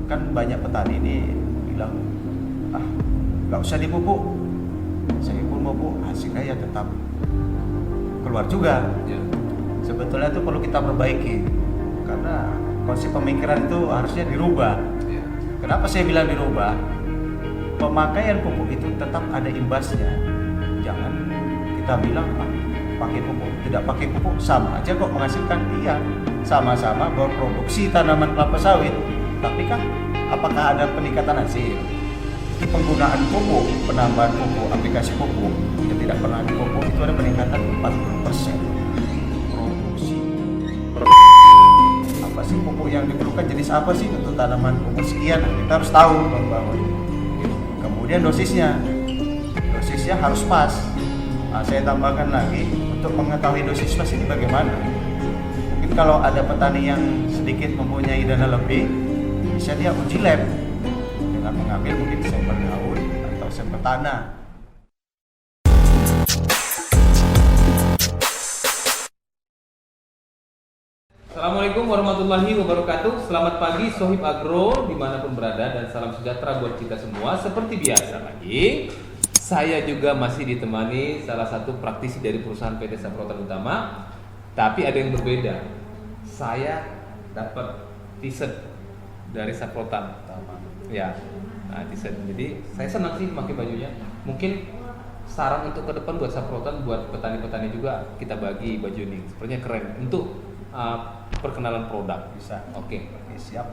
kan banyak petani ini bilang, nggak usah dipupuk, saya pun mau pupuk, hasilnya ya tetap keluar juga. Ya. Sebetulnya itu perlu kita perbaiki, karena konsep pemikiran itu harusnya dirubah. Ya. Kenapa saya bilang dirubah? Pemakaian pupuk itu tetap ada imbasnya. Jangan kita bilang pakai pupuk, tidak pakai pupuk sama aja kok menghasilkan. Iya, sama-sama berproduksi tanaman kelapa sawit. Tapi kan apakah ada peningkatan hasil? Di penggunaan pupuk, penambahan pupuk, aplikasi pupuk yang tidak pernah dipupuk itu ada peningkatan 40% produksi. Apa sih pupuk yang diperlukan, jenis apa sih untuk tanaman umur sekian? Kita harus tahu bahwa kemudian dosisnya harus pas. Saya tambahkan lagi untuk mengetahui dosis pas ini bagaimana. Mungkin kalau ada petani yang sedikit mempunyai dana lebih, bisa dia uji lab dengan mengambil mungkin sampel daun atau sampel tanah. Assalamualaikum warahmatullahi wabarakatuh. Selamat pagi Sohib Agro dimanapun berada, dan salam sejahtera buat kita semua. Seperti biasa lagi, saya juga masih ditemani salah satu praktisi dari perusahaan PT Saprotan Utama. Tapi ada yang berbeda. Saya dapat t-shirt dari Saprotan Utama. Ya, nah t-shirt. Jadi saya senang sih pakai bajunya. Mungkin saran untuk ke depan buat Saprotan, buat petani-petani juga kita bagi baju ini. Sepertinya keren untuk perkenalan produk. Bisa. Oke, Siap.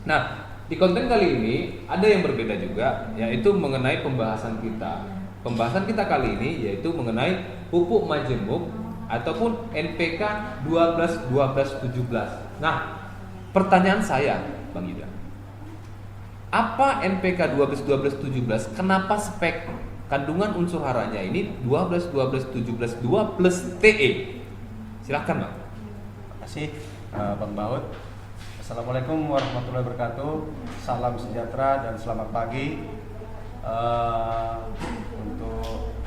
nah, di konten kali ini ada yang berbeda juga, yaitu mengenai pembahasan kita. Pembahasan kita kali ini yaitu mengenai pupuk majemuk ataupun NPK 12-12-17. Nah, pertanyaan saya, Bang Yuda, apa NPK 12-12-17? Kenapa spek kandungan unsur haranya ini 12-12-17-2 plus TE? Silahkan, Bang. Terima kasih Bang Baut. Assalamualaikum warahmatullahi wabarakatuh. Salam sejahtera dan selamat pagi untuk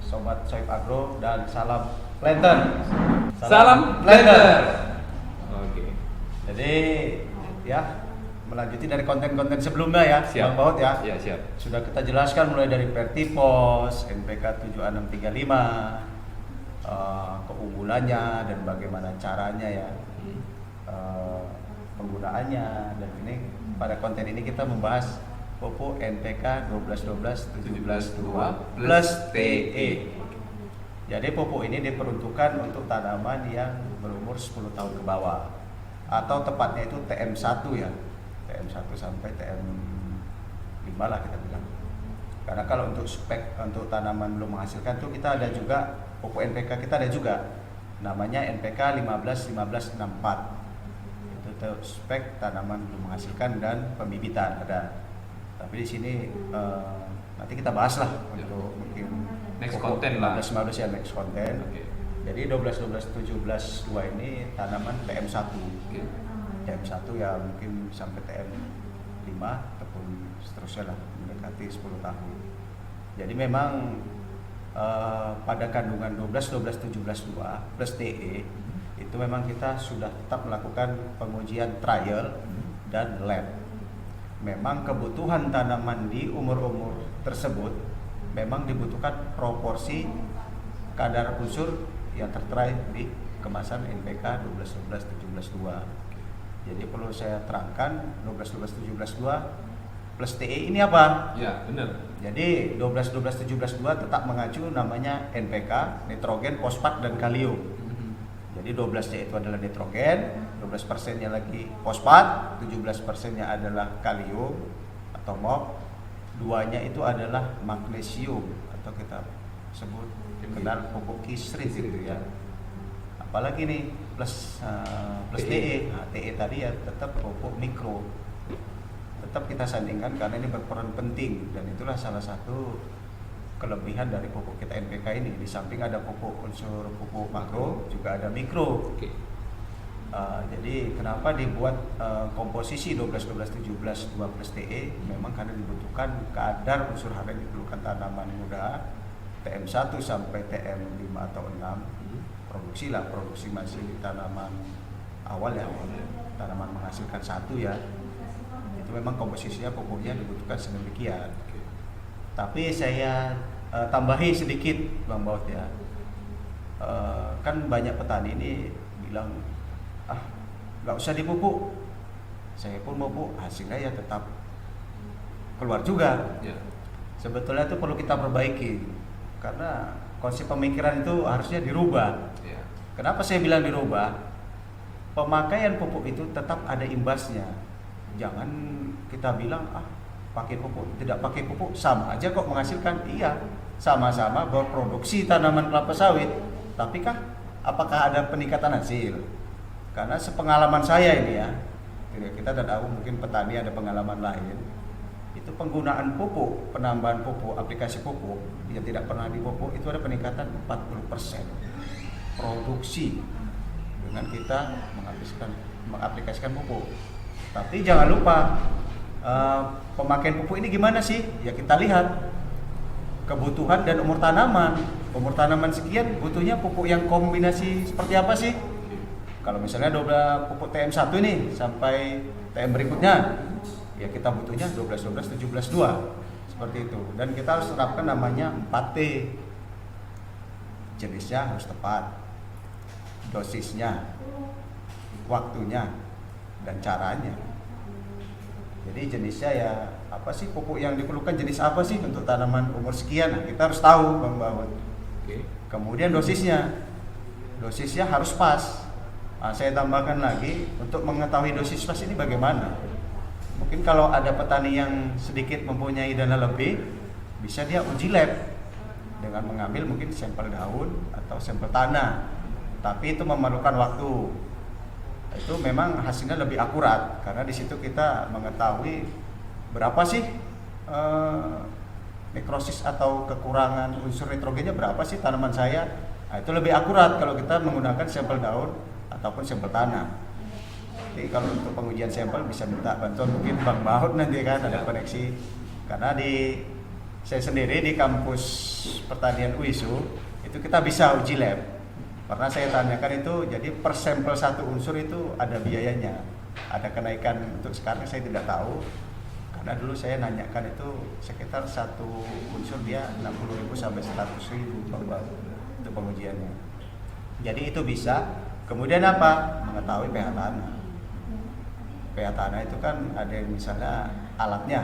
sobat Sohib Agro, dan salam planter. Salam planter. Oke. Jadi ya, melanjuti dari konten-konten sebelumnya ya, Siap. Bang Baut ya. Ya, siap. Sudah kita jelaskan mulai dari Vertipos, NPK 7635, keunggulannya dan bagaimana caranya ya, penggunaannya. Dan ini pada konten ini kita membahas pupuk NPK 12-12-17-2 plus TE. Jadi pupuk ini diperuntukkan untuk tanaman yang berumur 10 tahun ke bawah, atau tepatnya itu TM1 ya, TM1 sampai TM5 lah kita bilang. Karena kalau untuk spek untuk tanaman belum menghasilkan tuh kita ada juga pupuk NPK, kita ada juga namanya NPK 15-15-64. Itu tuh spek tanaman belum menghasilkan dan pembibitan ada. Tapi di sini nanti kita bahas lah untuk mungkin Next konten lah. 15 ya, next konten. Oke. Jadi 12-12-17-2 ini tanaman TM1. Oke. TM1 ya mungkin sampai TM5 ataupun seterusnya lah, mendekati 10 tahun. Jadi memang pada kandungan 12-12-17-2 plus TE itu memang kita sudah tetap melakukan pengujian trial dan lab. Memang kebutuhan tanaman di umur-umur tersebut memang dibutuhkan proporsi kadar unsur yang tertera di kemasan NPK 12-12-17-2. Jadi perlu saya terangkan 12-12-17-2 plus TE ini apa? Ya, benar. Jadi 12-12-17-2 tetap mengacu namanya NPK, nitrogen, fosfat, dan kalium. Jadi 12-nya itu adalah nitrogen, 12%-nya lagi fosfat, 17%-nya adalah kalium atau MOP, 2-nya itu adalah magnesium atau kita sebut kenal pupuk kisrit gitu ya. Apalagi nih plus TE. Nah, TE tadi ya tetap pupuk mikro. Tetap kita sandingkan karena ini berperan penting, dan itulah salah satu kelebihan dari pupuk kita NPK ini. Di samping ada pupuk unsur pupuk makro, juga ada mikro. Oke. Jadi kenapa dibuat komposisi 12-12-17-2 plus TE? Memang karena dibutuhkan kadar unsur hara yang diperlukan tanaman muda TM1 sampai TM5 atau 6. Produksi masih di tanaman awal ya, tanaman menghasilkan satu ya. itu memang komposisinya pupuknya dibutuhkan sedemikian. Tapi saya tambahi sedikit Bang Baut ya. Kan banyak petani ini bilang nggak usah dipupuk. Saya pun mau pupuk, hasilnya ya tetap keluar juga. Ya. Sebetulnya itu perlu kita perbaiki karena konsep pemikiran itu harusnya dirubah. Ya. Kenapa saya bilang dirubah? Pemakaian pupuk itu tetap ada imbasnya. Jangan kita bilang pakai pupuk, tidak pakai pupuk sama aja kok menghasilkan. Iya, sama-sama berproduksi tanaman kelapa sawit. Tapi apakah ada peningkatan hasil? Karena sepengalaman saya ini ya, kita tidak tahu mungkin petani ada pengalaman lain. Itu penggunaan pupuk, penambahan pupuk, aplikasi pupuk yang tidak pernah dipupuk itu ada peningkatan 40% produksi dengan kita mengaplikasikan pupuk. Tapi jangan lupa pemakaian pupuk ini gimana sih? Ya kita lihat kebutuhan dan umur tanaman. Umur tanaman sekian butuhnya pupuk yang kombinasi seperti apa sih? Kalau misalnya pupuk TM1 nih sampai TM berikutnya, ya kita butuhnya 12, 17, 2 seperti itu. Dan kita harus terapkan namanya 4T. Jenisnya harus tepat, dosisnya, waktunya, dan caranya. Jadi jenisnya ya apa sih pupuk yang diperlukan, jenis apa sih untuk tanaman umur sekian? Nah, kita harus tahu Bang Baut. Kemudian dosisnya harus pas. Nah, saya tambahkan lagi untuk mengetahui dosis pas ini bagaimana. Mungkin kalau ada petani yang sedikit mempunyai dana lebih, bisa dia uji lab dengan mengambil mungkin sampel daun atau sampel tanah. Tapi itu memerlukan waktu. Itu memang hasilnya lebih akurat karena di situ kita mengetahui berapa sih nekrosis atau kekurangan unsur nitrogennya berapa sih tanaman saya. Nah, itu lebih akurat kalau kita menggunakan sampel daun ataupun sampel tanah. Jadi kalau untuk pengujian sampel bisa minta bantuan mungkin Bang Baut nanti kan ada koneksi. Karena saya sendiri di kampus pertanian UISU itu kita bisa uji lab. Pernah saya tanyakan itu, jadi per sampel satu unsur itu ada biayanya, ada kenaikan. Untuk sekarang saya tidak tahu, karena dulu saya nanyakan itu sekitar satu unsur dia 60.000 sampai 100.000 untuk pengujiannya. Jadi itu bisa. Kemudian apa? Mengetahui pH tanah. pH tanah itu kan ada yang misalnya alatnya,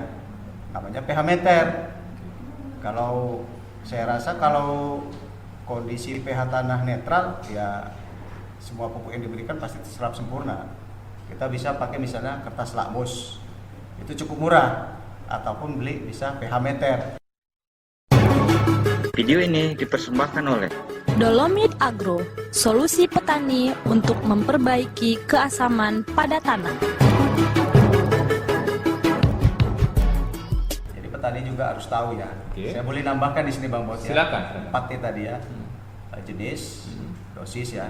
namanya pH meter. Kalau saya rasa kalau kondisi pH tanah netral, ya semua pupuk yang diberikan pasti terserap sempurna. Kita bisa pakai misalnya kertas lakmus, itu cukup murah, ataupun beli bisa pH meter. Video ini dipersembahkan oleh Dolomit Agro, solusi petani untuk memperbaiki keasaman pada tanah. Jadi petani juga harus tahu ya. Oke. Saya boleh nambahkan di sini Bang Bos ya. Silakan. 4T tadi ya. Jenis, dosis ya.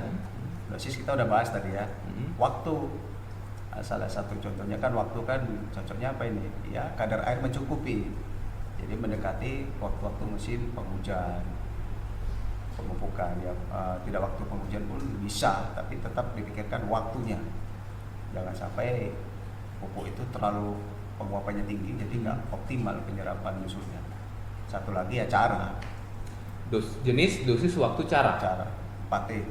Dosis kita udah bahas tadi ya. Waktu. Nah, salah satu contohnya kan waktu kan cocoknya apa ini? Ya, kadar air mencukupi. Jadi mendekati waktu-waktu musim penghujan. Pemupukan ya, tidak waktu penghujan pun bisa, tapi tetap dipikirkan waktunya. Jangan sampai pupuk itu terlalu penguapannya tinggi, jadi nggak optimal penyerapan unsurnya. Satu lagi ya cara. Jenis, dosis, waktu, cara. 4T.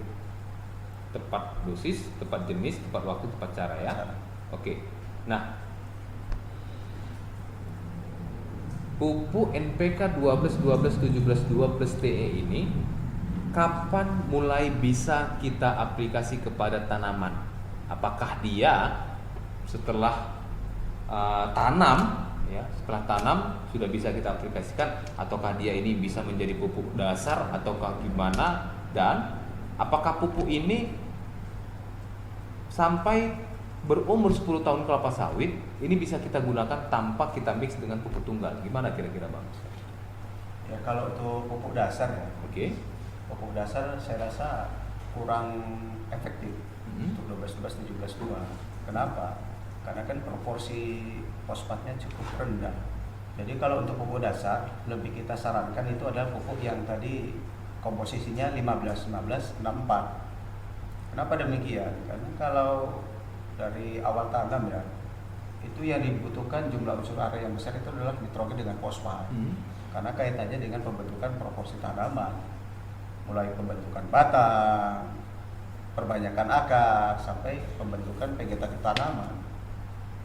Tepat dosis, tepat jenis, tepat waktu, tepat cara ya. Cara. Oke. Nah, pupuk NPK 12, 12, 17, 2 plus TE ini kapan mulai bisa kita aplikasi kepada tanaman? Apakah dia setelah tanam, ya, setelah tanam sudah bisa kita aplikasikan, ataukah dia ini bisa menjadi pupuk dasar, ataukah gimana? Dan apakah pupuk ini sampai berumur 10 tahun kelapa sawit ini bisa kita gunakan tanpa kita mix dengan pupuk tunggal? Gimana kira-kira Bang? Ya kalau untuk pupuk dasar ya. Oke. Pupuk dasar saya rasa kurang efektif untuk 12, 12, 17, 2. Kenapa? Karena kan proporsi fosfatnya cukup rendah. Jadi kalau untuk pupuk dasar lebih kita sarankan itu adalah pupuk yang tadi komposisinya 15, 15, 64. Kenapa demikian? Karena kalau dari awal tanam ya, itu yang dibutuhkan jumlah unsur hara yang besar itu adalah nitrogen dengan fosfat. Karena kaitannya dengan pembentukan proporsi tanaman, mulai pembentukan batang, perbanyakan akar, sampai pembentukan vegetatif tanaman,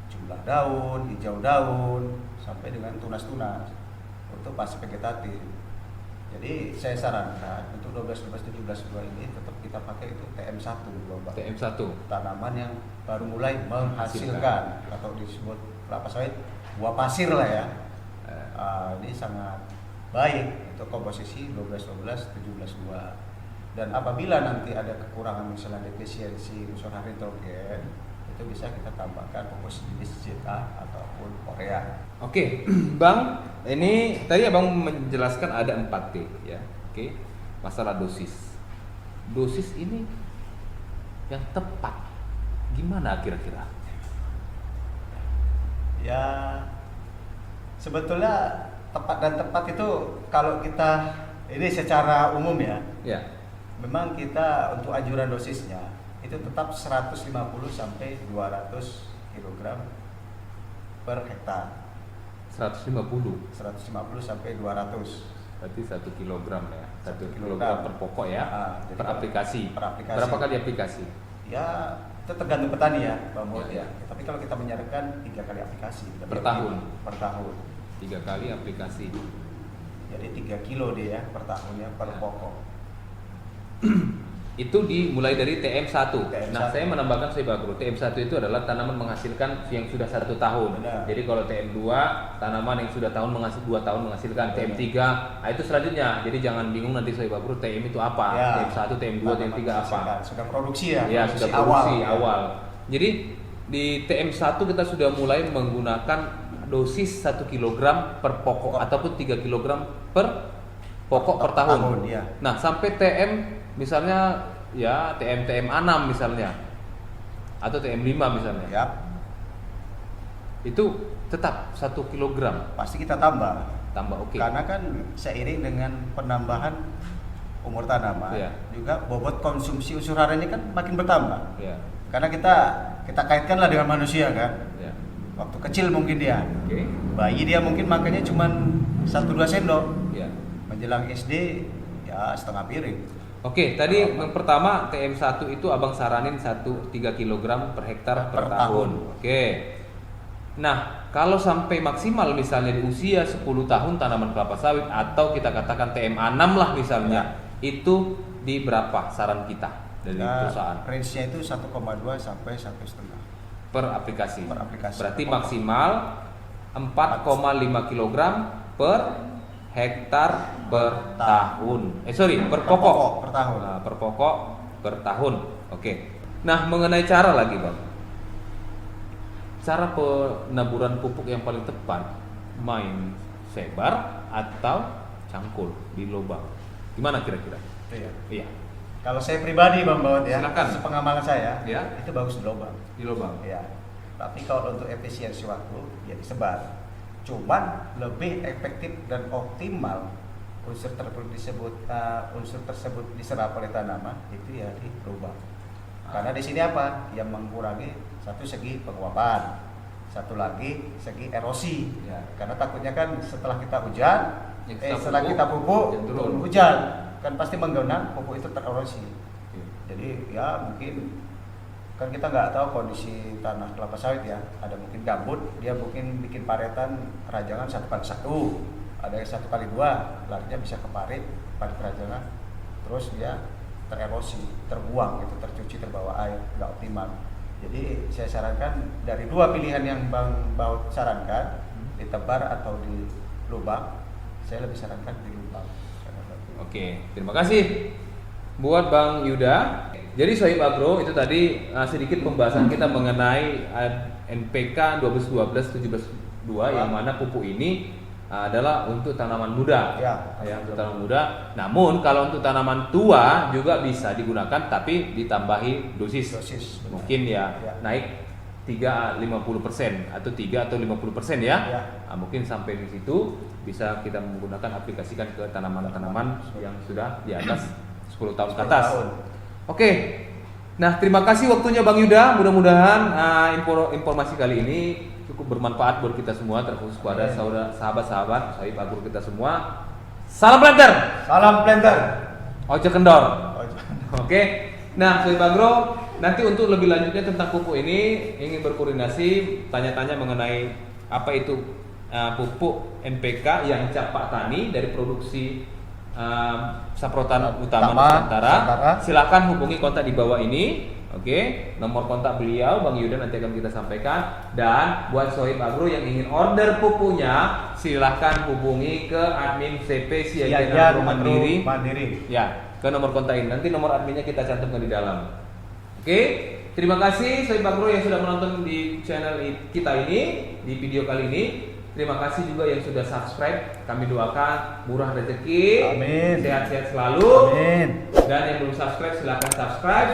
jumlah daun, hijau daun, sampai dengan tunas-tunas untuk fase vegetatif. Jadi saya sarankan untuk 12, 12, 17, 2 ini tetap kita pakai itu TM1 Bapak. TM1. Tanaman yang baru mulai menghasilkan atau disebut kelapa sawit buah pasir lah ya. Ini sangat baik untuk komposisi 12, 12, 17, 2. Dan apabila nanti ada kekurangan misalnya defisiensi unsur hara nitrogen, itu bisa kita tambahkan pupus jenis ZA ataupun Korea. Oke, Bang, ini tadi Abang menjelaskan ada 4T ya. Oke. Masalah dosis. Dosis ini yang tepat gimana kira-kira? Ya sebetulnya tepat dan tepat itu kalau kita ini secara umum ya. Ya. Memang kita untuk anjuran dosisnya itu tetap 150 sampai 200 kg per hektar. 150. 150 sampai 200. Berarti 1 kilogram ya. 1 1 kilogram per pokok ya. Jadi Per aplikasi. per aplikasi. Berapa kali aplikasi? Ya itu tergantung petani ya, Bang Mod Ya, ya. Tapi kalau kita menyarankan 3 kali aplikasi Per tahun? Per tahun. 3 kali aplikasi. Jadi 3 kilo dia ya per tahunnya per Ya. pokok. Itu dimulai dari TM1. TM1. Nah, saya menambahkan Sohib Agro. TM1 itu adalah tanaman menghasilkan yang sudah 1 tahun. Benar. Jadi kalau TM2 tanaman yang sudah 2 tahun menghasilkan. Benar. TM3, nah itu selanjutnya. Jadi jangan bingung nanti Sohib Agro TM itu apa? Ya. TM1, TM2, Tanaman TM3 apa? menghasilkan. Sudah produksi ya? Ya, sudah produksi ya. awal. Jadi di TM1 kita sudah mulai menggunakan dosis 1 kg per pokok ataupun 3 kg per pokok per tahun. ya. Nah, sampai TM misalnya ya TM6 misalnya atau TM5 misalnya. Ya, Itu tetap 1 kg pasti kita tambah. tambah oke. Karena kan seiring dengan penambahan umur tanaman, Iya. juga bobot konsumsi unsur haranya kan makin bertambah. Ya. Karena kita kaitkanlah dengan manusia kan. Ya. Waktu kecil mungkin dia, Oke. bayi dia mungkin makannya cuma 1-2 sendok. Ya. Menjelang SD ya setengah piring. Oke, tadi yang pertama TM1 itu Abang saranin 3 kg per hektar per Per tahun. tahun. Oke. Nah, kalau sampai maksimal misalnya di usia 10 tahun tanaman kelapa sawit atau kita katakan TM6 lah misalnya, itu di berapa saran kita dari perusahaan? Range-nya itu 1,2 sampai 1,5 Per aplikasi. Per aplikasi. Berarti maksimal 4,5 kg per hektar per tahun. Per pokok. Per tahun. Nah, per pokok per tahun. Oke. Nah, mengenai cara lagi, Bang. Cara penaburan pupuk yang paling tepat, main sebar atau cangkul di lubang. Gimana kira-kira? Iya. Iya, Kalau saya pribadi Bang Bawat ya, Silakan. sepengamalan saya, Ya. itu bagus di lubang. di lubang. Ya. Tapi kalau untuk efisiensi waktu ya disebar. Cuman lebih efektif dan optimal unsur tersebut diserap oleh tanaman itu ya di lubang. Karena di sini apa? Yang mengurangi satu segi penguapan, satu lagi segi erosi. Ya. Karena takutnya kan setelah kita hujan, setelah pupuk, kita pupuk, hujan turun hujan, kan pasti menggenang pupuk itu tererosi. Oke. Jadi ya mungkin kan kita nggak tahu kondisi tanah kelapa sawit ya, ada mungkin gambut, dia mungkin bikin paretan rajangan 1x1, ada yang 1x2, larinya bisa ke parit rajangan, terus dia tererosi, terbuang gitu, tercuci, terbawa air, nggak optimal. Jadi saya sarankan dari 2 pilihan yang Bang Baut sarankan, ditebar atau di lubang, saya lebih sarankan di lubang. Oke, terima kasih buat Bang Yuda. Jadi Sohib Agro itu tadi sedikit pembahasan kita mengenai NPK 12-12-17-2 yang mana pupuk ini adalah untuk tanaman muda. Ya, Untuk tanaman muda. Namun kalau untuk tanaman tua juga bisa digunakan tapi ditambahi dosis. Dosis, benar. Mungkin ya Ya. naik 50% atau 3 atau 50% ya. Ya. Nah, mungkin sampai di situ bisa kita menggunakan aplikasikan ke tanaman-tanaman yang sudah di atas 10 tahun ke 10 atas. tahun. Oke. Nah, terima kasih waktunya Bang Yuda. Mudah-mudahan informasi kali ini cukup bermanfaat buat kita semua, terkhusus kepada sahabat-sahabat Sohib Agro kita semua. Salam planter, Salam planter. ojo kendor. Oh, Oke. Nah, Sohib Agro, nanti untuk lebih lanjutnya tentang pupuk ini ingin berkoordinasi, tanya-tanya mengenai apa itu pupuk NPK yang cap Pak Tani dari produksi Saprotan Utama Nusantara. Silakan hubungi kontak di bawah ini. Oke, nomor kontak beliau Bang Yuda nanti akan kita sampaikan. Dan buat Sohib Agro yang ingin order pupuknya, silahkan hubungi ke admin CP Siagian Agro Mandiri. Ya, ke nomor kontak ini. Nanti nomor adminnya kita cantumkan di dalam. Oke, terima kasih Sohib Agro yang sudah menonton di channel kita ini, di video kali ini. Terima kasih juga yang sudah subscribe. Kami doakan murah rezeki, Amin. sehat-sehat selalu. Amin. Dan yang belum subscribe silahkan subscribe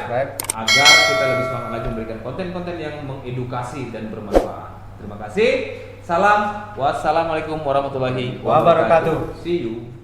agar kita lebih semangat lagi memberikan konten-konten yang mengedukasi dan bermanfaat. Terima kasih. Salam. Wassalamualaikum warahmatullahi wabarakatuh. See you.